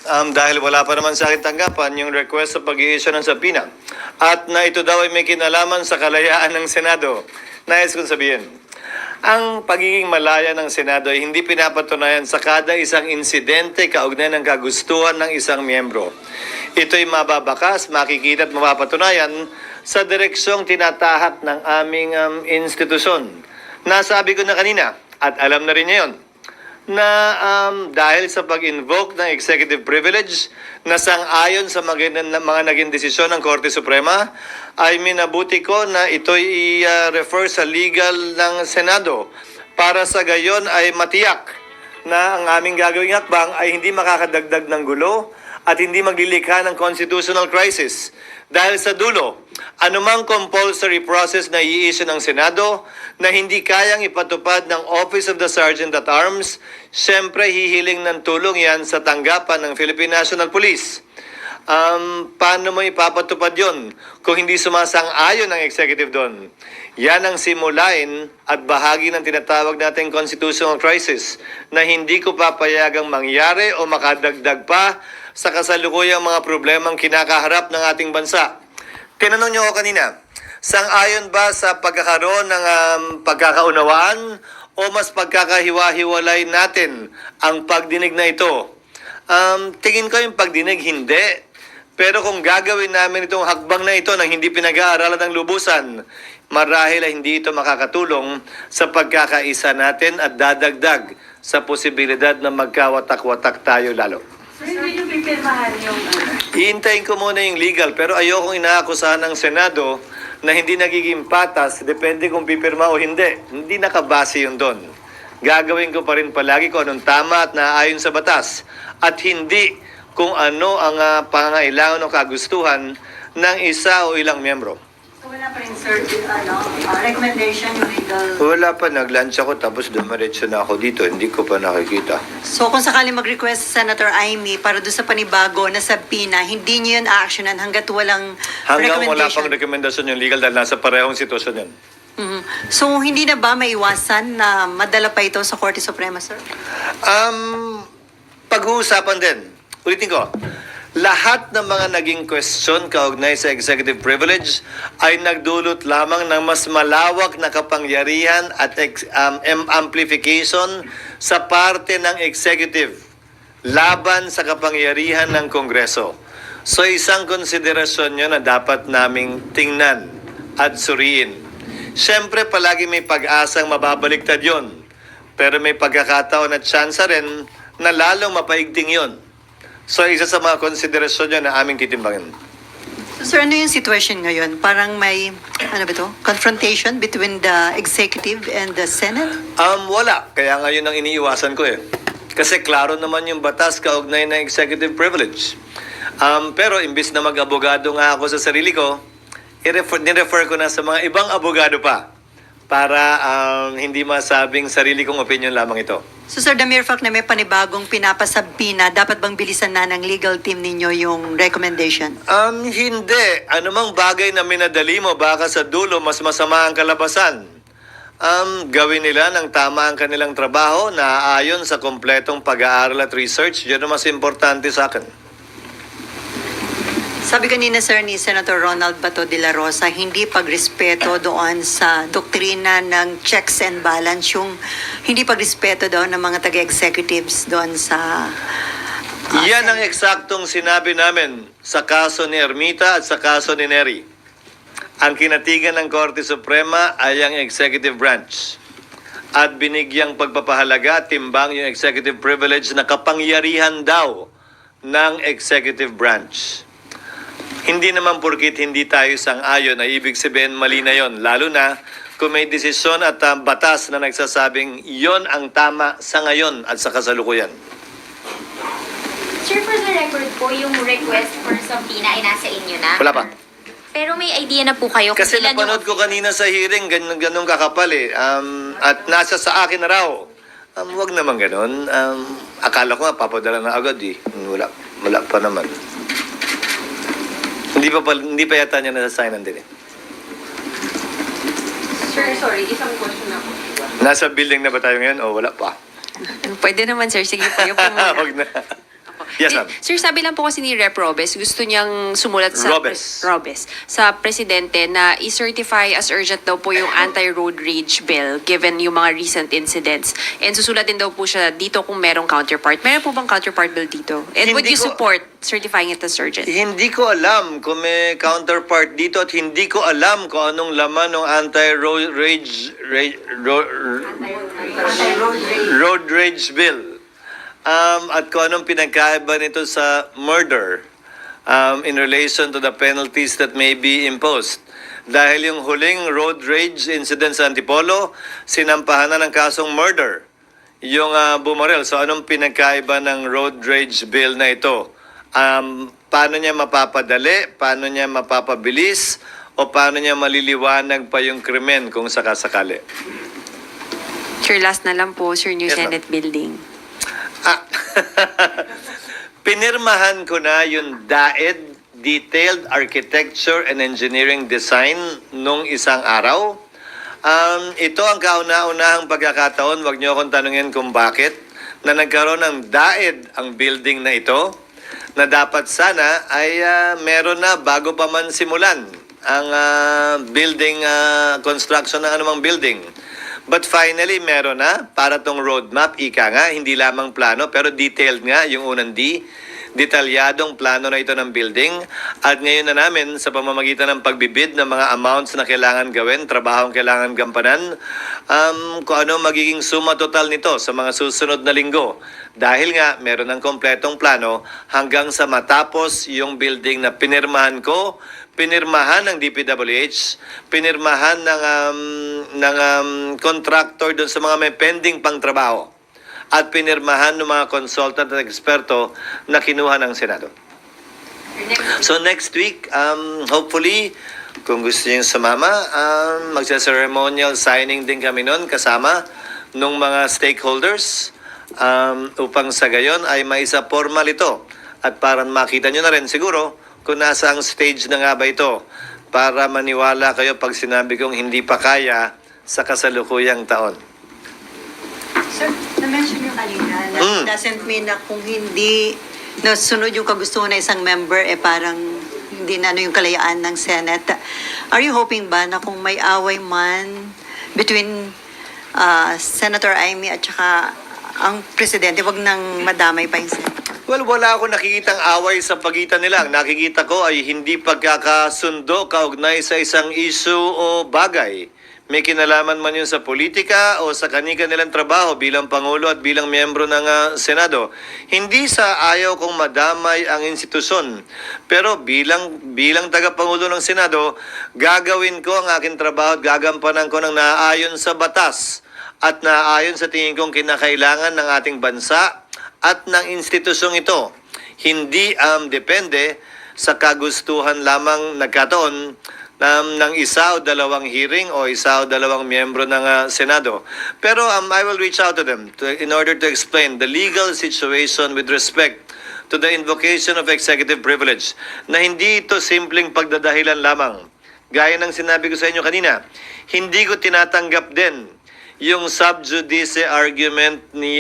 Dahil wala pa naman sa akin tanggapan yung request sa pag-i-issue ng subpoena at na ito daw ay may kinalaman sa kalayaan ng Senado. Nais kong sabihin, ang pagiging malaya ng Senado ay hindi pinapatunayan sa kada isang insidente kaugnay ng kagustuhan ng isang miyembro. Ito'y mababakas, makikita at mapapatunayan sa direksyong tinatahak ng aming institusyon. Nasabi ko na kanina at alam na rin niya yun, na dahil sa pag-invoke ng executive privilege na sang-ayon sa mga naging desisyon ng Korte Suprema, ay minabuti ko na ito'y i-refer sa legal ng Senado para sa gayon ay matiyak na ang aming gagawing hakbang ay hindi makakadagdag ng gulo at hindi maglilikha ng constitutional crisis. Dahil sa dulo, anumang compulsory process na i-issue ng Senado na hindi kayang ipatupad ng Office of the Sergeant at Arms, siyempre hihiling ng tulong yan sa tanggapan ng Philippine National Police. Paano mo ipapatupad yon kung hindi sumasang-ayon ng executive doon? Yan ang simulain at bahagi ng tinatawag nating constitutional crisis na hindi ko papayagang mangyari o makadagdag pa sa kasalukuyang mga problemang kinakaharap ng ating bansa. Tinanong niyo ako kanina, sang-ayon ba sa pagkakaroon ng pagkakaunawaan o mas pagkakahiwa-hiwalay natin ang pagdinig na ito? Tingin ko yung pagdinig hindi. Pero kung gagawin namin itong hakbang na ito nang hindi pinag-aaralan ng lubusan, marahil ay hindi ito makakatulong sa pagkakaisa natin at dadagdag sa posibilidad na magkawatak-watak tayo lalo. Sir, hindi yung pipirmahan yung Iintayin ko muna yung legal pero ayokong inaakusahan ng Senado na hindi nagiging patas, depende kung pipirma o hindi. Hindi nakabase yun doon. Gagawin ko pa rin palagi kung anong tama at naaayon sa batas at hindi kung ano ang pangangailangan o kagustuhan ng isa o ilang miyembro. So wala pa rin, sir, recommendation yung legal... Wala pa, nag-lunch ako tapos dumiretso na ako dito, hindi ko pa nakikita. So kung sakali mag-request si Senator Amy para doon sa panibago na subpoena, hindi niyo yun actionan hanggat walang Hanggang wala recommendation? pang rekomendasyon yung legal dahil nasa parehong sitwasyon yan. Mhm. So hindi na ba maiwasan na madala pa ito sa Korte Suprema, sir? Pag-uusapan din. Ulitin ko, lahat ng mga naging question kaugnay sa executive privilege ay nagdulot lamang ng mas malawak na kapangyarihan at amplification sa parte ng executive laban sa kapangyarihan ng Kongreso. So isang konsiderasyon yun na dapat naming tingnan at suriin. Siyempre palagi may pag-asang mababaliktad yun. Pero may pagkakataon at tsansa rin na lalong mapaigting yun. So, isa sa mga konsiderasyon nyo na aming titimbangin. So, sir, ano yung situation ngayon? Parang may, ano ba ito? Confrontation between the executive and the Senate? Wala. Kaya ngayon ang iniiwasan ko eh. Kasi klaro naman yung batas kaugnay ng executive privilege. Pero imbis na mag-abogado nga ako sa sarili ko, nirefer ko na sa mga ibang abogado pa para hindi masabing sarili kong opinion lamang ito. So, sir, the mere fact na may panibagong pinapasabina, dapat bang bilisan na ng legal team ninyo yung recommendation? Hindi. Anumang bagay na minadali mo, baka sa dulo mas masama ang kalabasan. Gawin nila ng tama ang kanilang trabaho na ayon sa kompletong pag-aaral at research. Yun ang mas importante sa akin. Sabi kanina, sir, ni Senator Ronald Bato de la Rosa, hindi pagrespeto doon sa doktrina ng checks and balance, yung hindi pagrespeto doon ng mga taga-executives doon sa... Yan ang eksaktong sinabi namin sa kaso ni Ermita at sa kaso ni Neri. Ang kinatigan ng Korte Suprema ay ang executive branch. At binigyang pagpapahalaga at timbang yung executive privilege na kapangyarihan daw ng executive branch. Hindi naman porkit hindi tayo sang-ayon ay ibig sabihin mali na yon. Lalo na kung may desisyon at batas na nagsasabing yon ang tama sa ngayon at sa kasalukuyan. Sir, for the record po, yung request for subpoena ay nasa inyo na? Wala pa. Pero may idea na po kayo kung Kasi ilan yung... napanood ko kanina sa hearing, ganun kakapal eh. At nasa sa akin na raw. Wag naman ganun. Akala ko nga papadala na agad eh. Wala pa naman. Hindi pa yata niya nasa-signan din eh. Sir, sorry, isang question ako. Nasa building na ba tayo ngayon o wala pa? Pwede naman, sir. Sige po, yung po muna. Wag na. Yes, ma'am. Sir, sabi lang po kasi ni Rep. Robes, gusto niyang sumulat sa Robes. sa presidente na i-certify as urgent daw po yung anti-road rage bill given yung mga recent incidents. And susulat din daw po siya dito kung merong counterpart. Meron po bang counterpart bill dito? And would Hindi you ko- support certifying it as urgent? Hindi ko alam kung may counterpart dito at hindi ko alam kung anong laman ng anti-road rage bill. At kung anong pinagkaiba nito sa murder in relation to the penalties that may be imposed. Dahil yung huling road rage incident sa Antipolo, sinampahan na ng kasong murder yung bumarel. So anong pinagkaiba ng road rage bill na ito? Paano niya mapapadali? Paano niya mapapabilis? O paano niya maliliwanag pa yung krimen kung sakasakali? Sir, last na lang po, Sir, New Yes, ma'am. Senate Building. Pinirmahan ko na yung DAED, Detailed Architecture and Engineering Design, nung isang araw. Ito ang kauna-unahang pagkakataon, wag niyo akong tanungin kung bakit, na nagkaroon ng DAED ang building na ito, na dapat sana ay meron na bago pa man simulan ang building, construction ng anumang building. But finally, meron na para tong roadmap, ika nga, hindi lamang plano, pero detailed nga yung unang D. Detalyadong plano na ito ng building. At ngayon na namin, sa pamamagitan ng pagbibid ng mga amounts na kailangan gawin, trabahong kailangan gampanan, kung ano magiging suma total nito sa mga susunod na linggo. Dahil nga, meron ng kompletong plano hanggang sa matapos yung building na pinirmahan ko, pinirmahan ng DPWH, pinirmahan ng contractor doon sa mga may pending pang trabaho, at pinirmahan ng mga consultant at eksperto na kinuha ng Senado. So next week, hopefully, kung gusto niyo sumama, magsa-ceremonial signing din kami noon kasama ng mga stakeholders upang sa gayon ay maisa formal ito. At para makita nyo na rin siguro kung nasa ang stage na nga ba ito para maniwala kayo pag sinabi kong hindi pa kaya sa kasalukuyang taon. Sir, na-mention nyo kanina na it doesn't mean na kung hindi nasunod yung kagustuhan ng isang member, parang hindi na yung kalayaan ng Senate. Are you hoping ba na kung may away man between Senator Amy at saka ang presidente, wag nang madamay pa yung Senate? Well, wala akong nakikitang away sa pagitan nila. Ang nakikita ko ay hindi pagkakasundo kaugnay sa isang issue o bagay. May kinalaman man yun sa politika o sa kanilang trabaho bilang Pangulo at bilang miyembro ng Senado. Hindi sa ayaw kong madamay ang institusyon. Pero bilang tagapangulo ng Senado, gagawin ko ang aking trabaho at gagampanan ko ng naaayon sa batas at naaayon sa tingin kong kinakailangan ng ating bansa at ng institusyong ito. Hindi depende sa kagustuhan lamang nagkataon ng isa o dalawang hearing o isa o dalawang miyembro ng Senado. Pero I will reach out to them in order to explain the legal situation with respect to the invocation of executive privilege, na hindi ito simpleng pagdadahilan lamang. Gaya ng sinabi ko sa inyo kanina, hindi ko tinatanggap din yung sub judice argument ni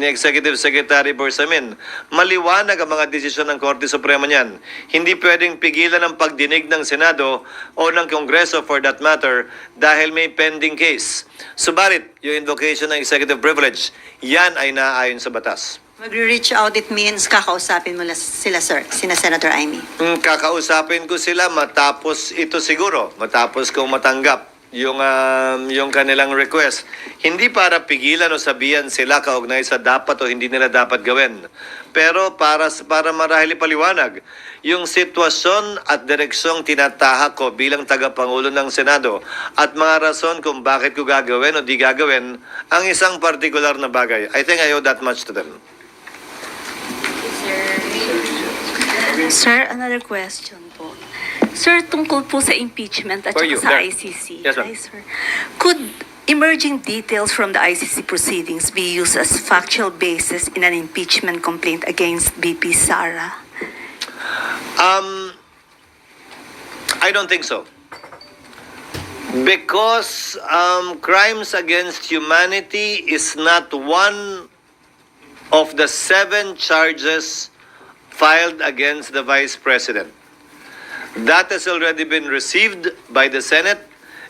Executive Secretary Bersamin. Maliwanag ang mga desisyon ng Korte Suprema niyan. Hindi pwedeng pigilan ang pagdinig ng Senado o ng Kongreso for that matter dahil may pending case. Subalit, yung invocation ng executive privilege, yan ay naaayon sa batas. Mag-reach out, it means kakausapin mo sila, sir, sina Senator Amy. Kakausapin ko sila matapos ito siguro, matapos kong matanggap yung kanilang request. Hindi para pigilan o sabihan sila kaugnay sa dapat o hindi nila dapat gawin. Pero para marahil ipaliwanag yung sitwasyon at direksyong tinatahak ko bilang tagapangulo ng Senado at mga rason kung bakit ko gagawin o di gagawin ang isang partikular na bagay. I think I owe that much to them. Sir, another question po. Sir, tungkol po sa impeachment at For saka you, sa there. ICC. Yes, ma'am. Hi, sir. Could emerging details from the ICC proceedings be used as factual basis in an impeachment complaint against BP Sara? I don't think so. Because crimes against humanity is not one of the 7 charges filed against the Vice President. That has already been received by the Senate,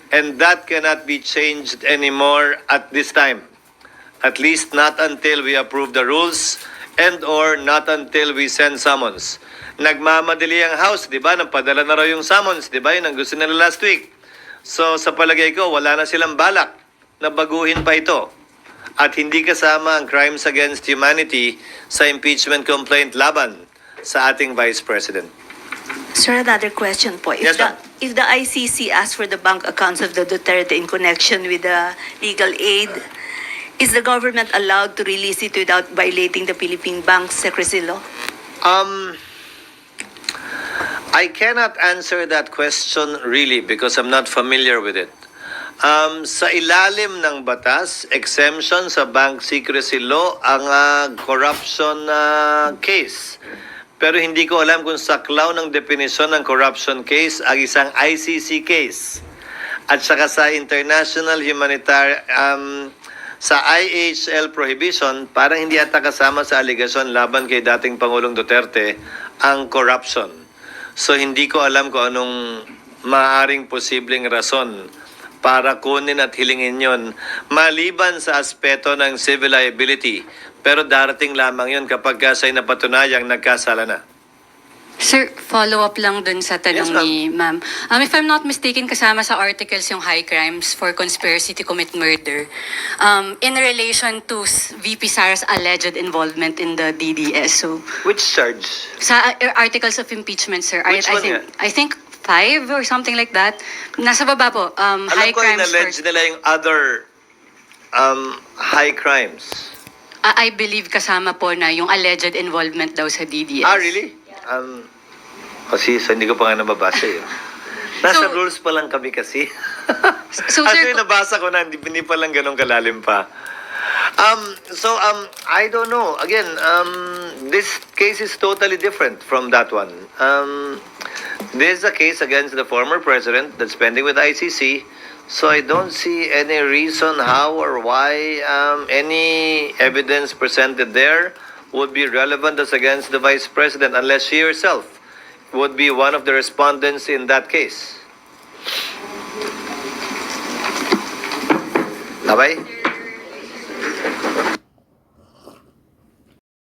and that cannot be changed anymore at this time. At least not until we approve the rules and or not until we send summons. Nagmamadali ang House, di ba? Nagpadala na raw yung summons, di ba? Yun ang gusto nila last week. So sa palagay ko, wala na silang balak na baguhin pa ito. At hindi kasama ang crimes against humanity sa impeachment complaint laban sa ating Vice President. Sir, another question po. Yes, ma'am. If the ICC asks for the bank accounts of the Duterte in connection with the legal aid, is the government allowed to release it without violating the Philippine Bank Secrecy Law? I cannot answer that question really because I'm not familiar with it. Sa ilalim ng batas, exemption sa bank secrecy law ang corruption case. Pero hindi ko alam kung saklaw ng definisyon ng corruption case ang isang ICC case. At saka sa international humanitarian, sa IHL prohibition, parang hindi ata kasama sa aligasyon laban kay dating Pangulong Duterte ang corruption. So hindi ko alam kung anong maaaring posibleng rason para kunin at hilingin yon maliban sa aspeto ng civil liability. Pero darating lamang yun kapag sa'y napatunayang nagkasala na. Sir, follow-up lang dun sa tanong Yes, ma'am. ni ma'am. If I'm not mistaken, kasama sa articles yung high crimes for conspiracy to commit murder. In relation to VP Sara's alleged involvement in the DDS. So, Which charge? sa articles of impeachment, sir, Which one yan? I think 5 or something like that. Nasa baba po, high Alam ko crimes in-allege nila yung other high crimes. I believe kasama po na yung alleged involvement daw sa DDS. Really? Kasi hindi ko pa nga nababasa yun. Nasa So- rules pa lang kami kasi. So, sir, Actually, nabasa ko na, hindi pa lang ganun kalalim pa. I don't know. Again, this case is totally different from that one. This is a case against the former president that's pending with ICC. So I don't see any reason how or why any evidence presented there would be relevant as against the vice president unless she herself would be one of the respondents in that case. Tabay?